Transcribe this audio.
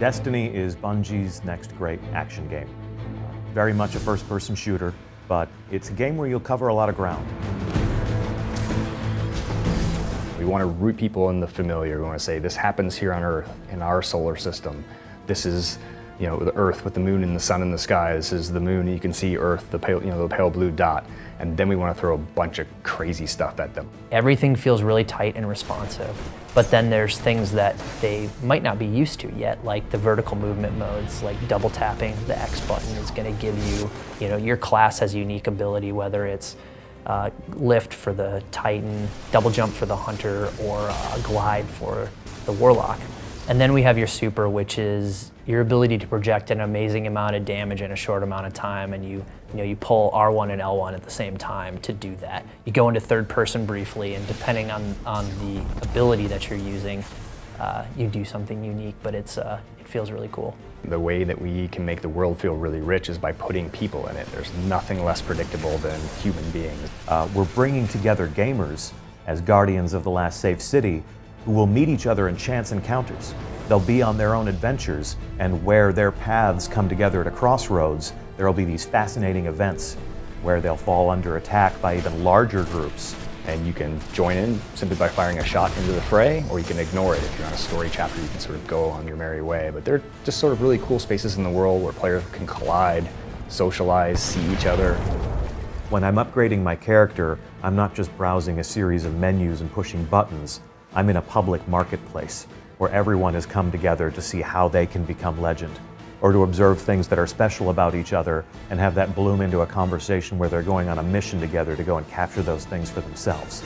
Destiny is Bungie's next great action game. Very much a first-person shooter, but it's a game where you'll cover a lot of ground. We want to root people in the familiar. We want to say, this happens here on Earth, in our solar system. This is, the Earth with the moon and the sun in the sky. This is the moon, you can see Earth, the pale blue dot. And then we want to throw a bunch of crazy stuff at them. Everything feels really tight and responsive, but then there's things that they might not be used to yet, like the vertical movement modes, like double tapping the X button is going to give you, your class has a unique ability, whether it's lift for the Titan, double jump for the Hunter, or glide for the Warlock. And then we have your super, which is your ability to project an amazing amount of damage in a short amount of time, and you pull R1 and L1 at the same time to do that. You go into third person briefly, and depending on the ability that you're using, you do something unique, but it feels really cool. The way that we can make the world feel really rich is by putting people in it. There's nothing less predictable than human beings. We're bringing together gamers as guardians of the last safe city who will meet each other in chance encounters. They'll be on their own adventures, and where their paths come together at a crossroads, there will be these fascinating events where they'll fall under attack by even larger groups. And you can join in simply by firing a shot into the fray, or you can ignore it. If you're on a story chapter, you can sort of go on your merry way. But they're just sort of really cool spaces in the world where players can collide, socialize, see each other. When I'm upgrading my character, I'm not just browsing a series of menus and pushing buttons. I'm in a public marketplace where everyone has come together to see how they can become legend, or to observe things that are special about each other and have that bloom into a conversation where they're going on a mission together to go and capture those things for themselves.